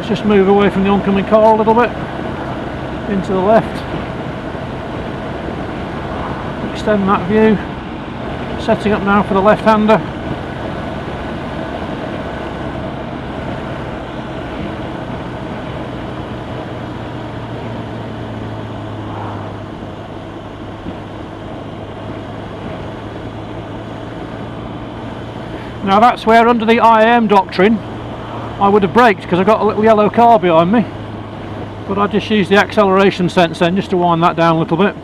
let's just move away from the oncoming car a little bit, into the left, extend that view, setting up now for the left-hander. Now that's where, under the IAM doctrine, I would have braked because I've got a little yellow car behind me, but I just used the acceleration sense then just to wind that down a little bit.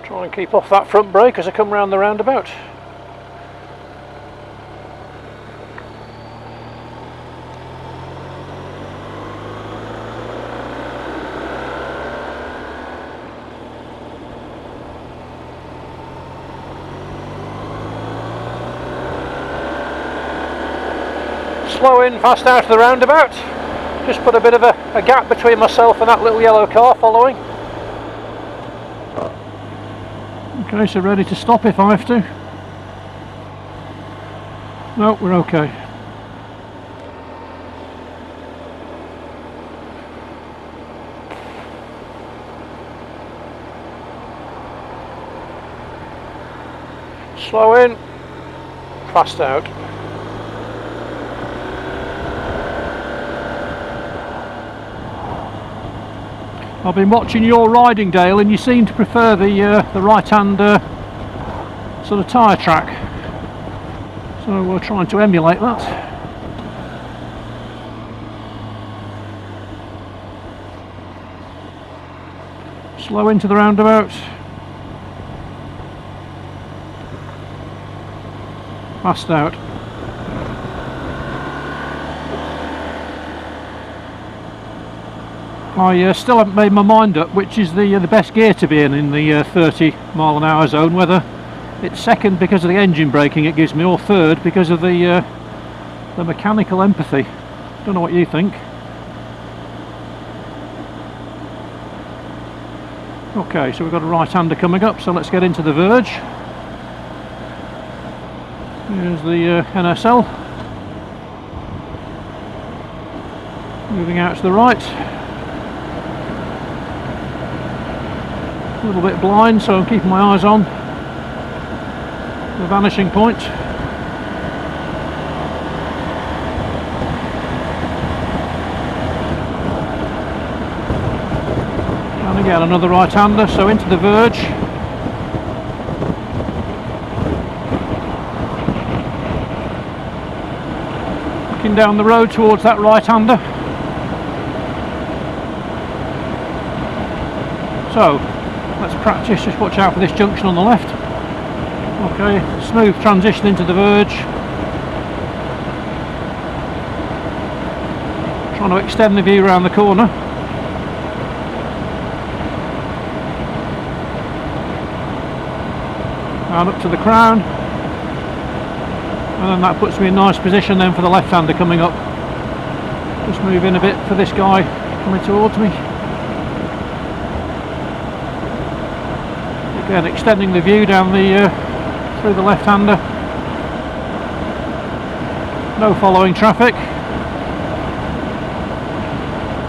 Try and keep off that front brake as I come round the roundabout. Slow in, fast out of the roundabout. Just put a bit of a gap between myself and that little yellow car following. Okay, so ready to stop if I have to. No, we're okay. Slow in, fast out. I've been watching your riding, Dale, and you seem to prefer the right-hand sort of tyre track. So we're trying to emulate that. Slow into the roundabout. Fast out. I still haven't made my mind up which is the best gear to be in the 30 mile an hour zone, whether it's second because of the engine braking it gives me, or third because of the mechanical empathy. Don't know what you think. Okay, so we've got a right-hander coming up, so let's get into the verge. Here's the NSL. Moving out to the right. A little bit blind, so I'm keeping my eyes on the vanishing point. And again another right-hander, so into the verge. Looking down the road towards that right-hander. So let's practice, just watch out for this junction on the left. Okay, smooth transition into the verge. Trying to extend the view around the corner. And up to the crown. And then that puts me in nice position then for the left-hander coming up. Just move in a bit for this guy coming towards me. Again, extending the view down the through the left-hander. No following traffic.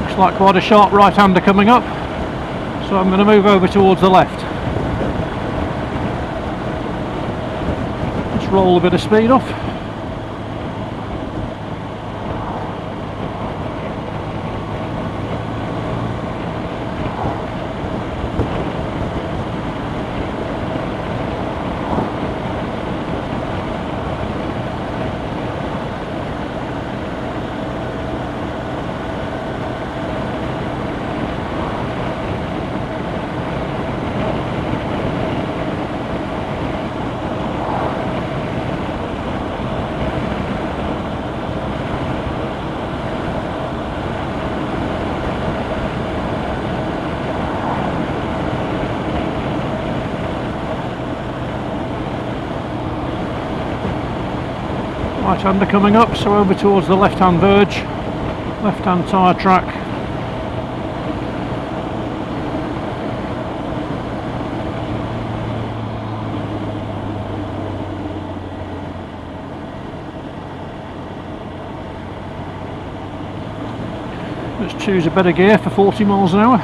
Looks like quite a sharp right-hander coming up, so I'm going to move over towards the left. Just roll a bit of speed off. Right-hander coming up, so over towards the left-hand verge. left hand tyre track. Let's choose a better gear for 40 miles an hour.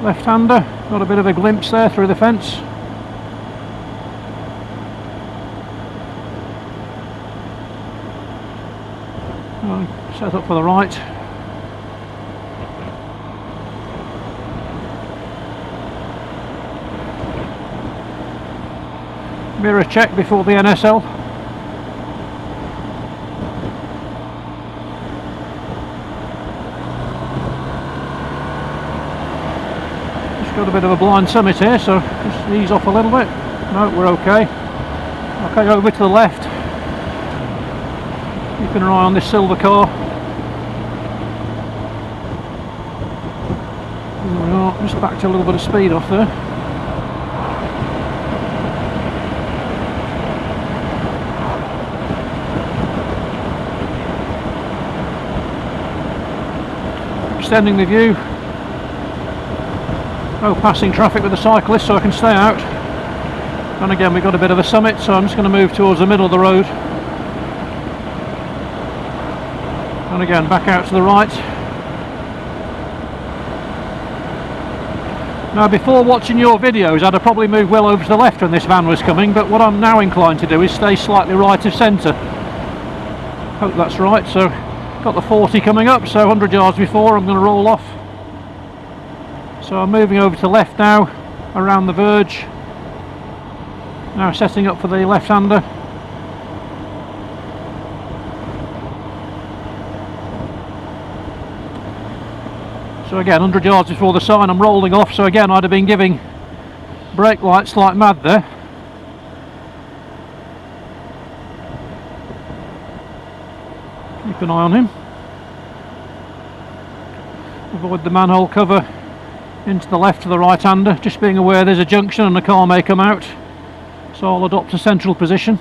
Left-hander, got a bit of a glimpse there through the fence. Set up for the right. Mirror check before the NSL. Just got a bit of a blind summit here, so just ease off a little bit. No, we're okay. Okay, over to the left. Keeping an eye on this silver car. There we are, just backed a little bit of speed off there. Extending the view. No passing traffic with the cyclist, so I can stay out. And again, we've got a bit of a summit, so I'm just going to move towards the middle of the road. And again, back out to the right. Now, before watching your videos, I'd have probably moved well over to the left when this van was coming, but what I'm now inclined to do is stay slightly right of centre. Hope that's right. So, got the 40 coming up, so 100 yards before I'm going to roll off. So I'm moving over to the left now, around the verge. Now setting up for the left-hander. So again, 100 yards before the sign, I'm rolling off, so again I'd have been giving brake lights like mad there. Keep an eye on him. Avoid the manhole cover into the left to the right-hander, just being aware there's a junction and a car may come out. So I'll adopt a central position.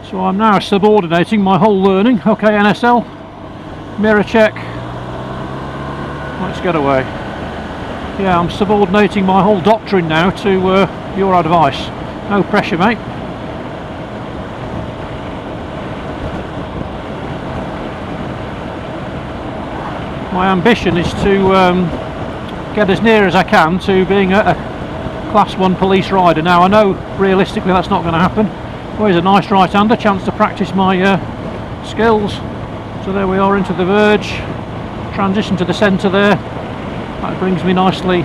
So I'm now subordinating my whole learning. Okay, NSL, mirror check, let's get away. Yeah, I'm subordinating my whole doctrine now to your advice. No pressure, mate. My ambition is to get as near as I can to being a Class 1 police rider. Now, I know realistically that's not going to happen. Always a nice right-hander, chance to practice my skills. So there we are into the verge, transition to the centre there. That brings me nicely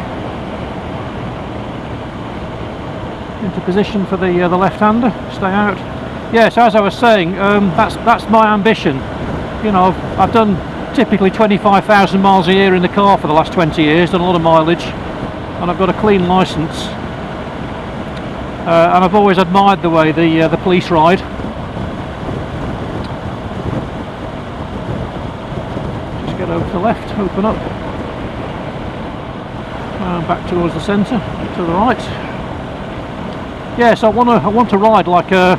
into position for the left-hander. Stay out. Yes, as I was saying, that's my ambition. You know, I've done typically 25,000 miles a year in the car for the last 20 years, done a lot of mileage, and I've got a clean licence. And I've always admired the way the police ride. Just get over to the left, open up, and back towards the centre, to the right. Yes, I want to ride like a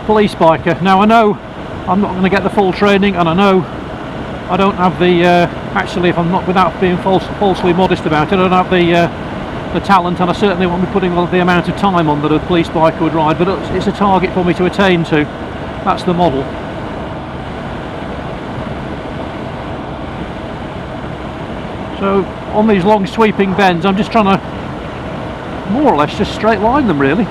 police biker. Now I know I'm not going to get the full training, and I know I don't have the actually, if I'm not, without being falsely modest about it, I don't have the talent, and I certainly won't be putting the amount of time on that a police biker would ride, but it's a target for me to attain to. That's the model. So on these long sweeping bends, I'm just trying to more or less just straight line them, really.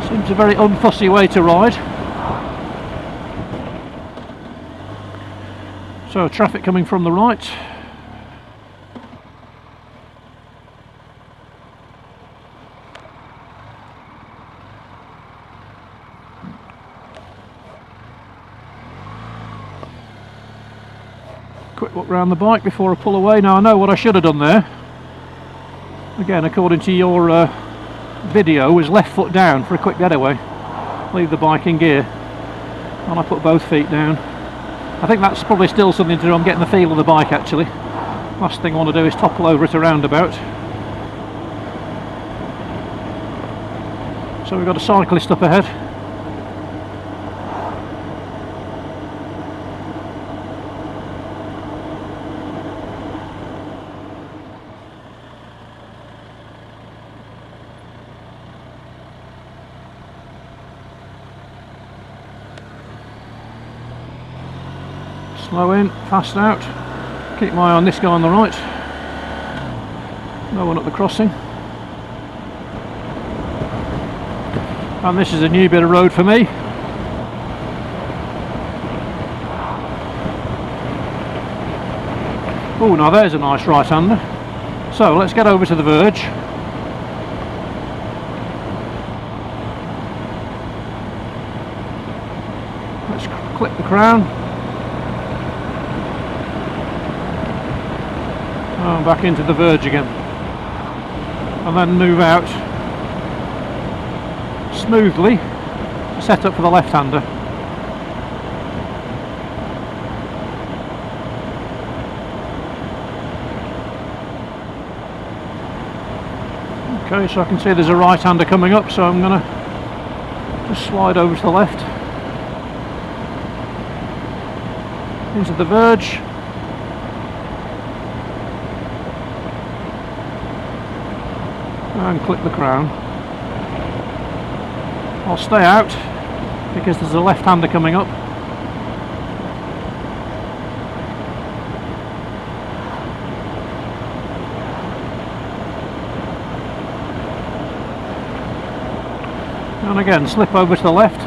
Seems a very unfussy way to ride. So traffic coming from the right. Quick look round the bike before I pull away. Now I know what I should have done there. Again, according to your video, was left foot down for a quick getaway. Leave the bike in gear, and I put both feet down. I think that's probably still something to do. I'm getting the feel of the bike actually. Last thing I want to do is topple over at a roundabout. So we've got a cyclist up ahead. Slow in, fast out. Keep my eye on this guy on the right. No one up the crossing. And this is a new bit of road for me. Oh, now there's a nice right-hander. So let's get over to the verge. Let's clip the crown. Oh, back into the verge again. And then move out smoothly, set up for the left-hander. Okay, so I can see there's a right-hander coming up, so I'm going to just slide over to the left into the verge. And clip the crown. I'll stay out because there's a left-hander coming up. And again, slip over to the left.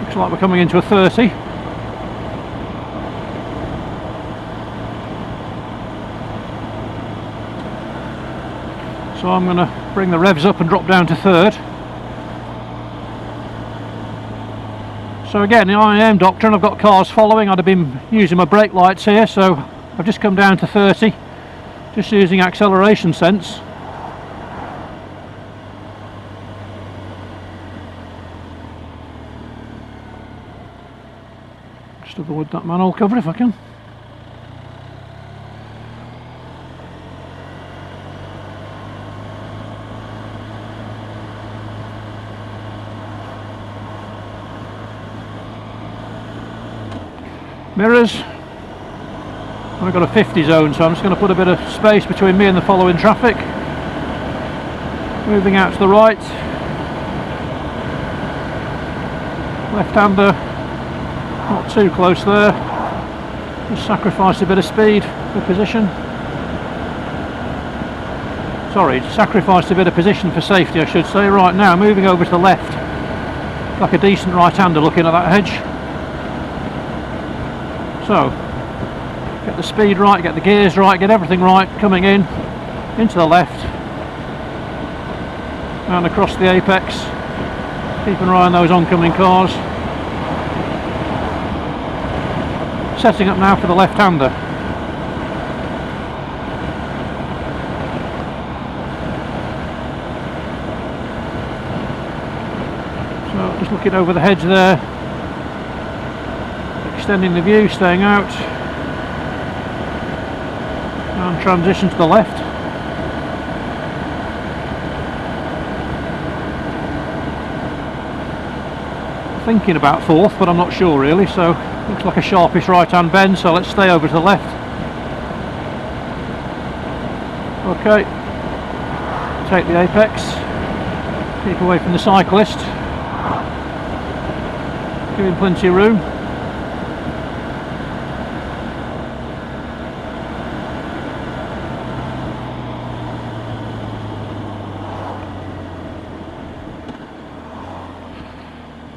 Looks like we're coming into a 30. So I'm going to bring the revs up and drop down to third. So again, the IAM doctrine, I've got cars following. I'd have been using my brake lights here, so I've just come down to 30, just using acceleration sense. Just avoid that manhole cover if I can. Mirrors. I've got a 50 zone, so I'm just going to put a bit of space between me and the following traffic. Moving out to the right. Left-hander, not too close there. Just sacrifice a bit of speed for position. Sorry, sacrifice a bit of position for safety, I should say. Right now, moving over to the left. Like a decent right-hander looking at that hedge. So, get the speed right, get the gears right, get everything right, coming in, into the left, and across the apex. Keep an eye on those oncoming cars. Setting up now for the left-hander. So, just looking over the hedge there. Extending the view, staying out, and transition to the left. Thinking about fourth, but I'm not sure really, so looks like a sharpish right-hand bend, so let's stay over to the left. Okay, take the apex, keep away from the cyclist, give him plenty of room.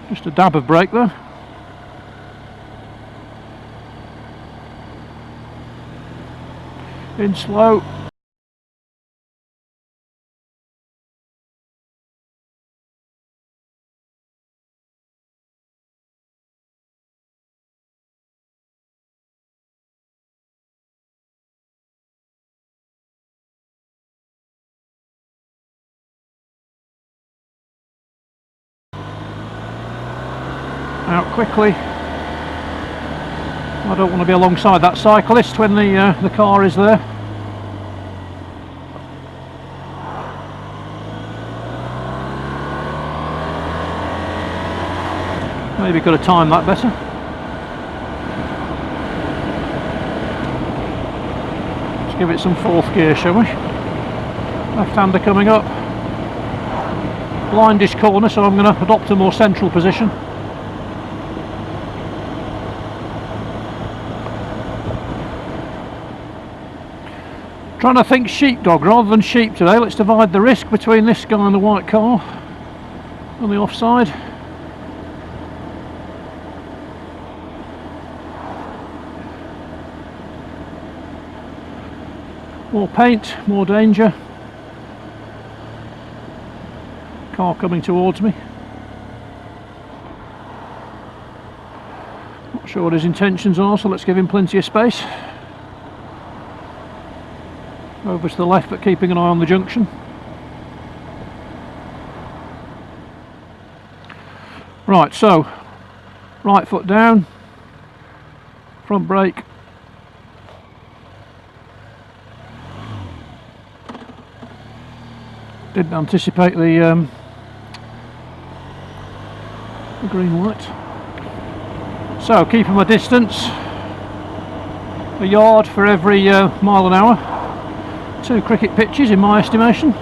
Just a dab of brake there. In slow. out quickly. I don't want to be alongside that cyclist when the car is there. Maybe could have timed that better. Let's give it some fourth gear, shall we? Left-hander coming up. Blindish corner, so I'm going to adopt a more central position. Trying to think sheepdog rather than sheep today. Let's divide the risk between this guy and the white car on the offside. More paint, more danger. Car coming towards me. Not sure what his intentions are, so let's give him plenty of space. Over to the left, but keeping an eye on the junction. Right, so right foot down, front brake. Didn't anticipate the green light. So keeping my distance, a yard for every mile an hour. 2 cricket pitches in my estimation.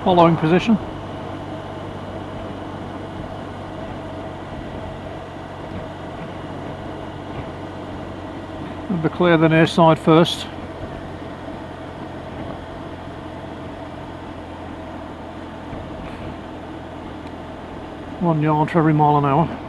Following position. And clear the near side first. One yard for every mile an hour.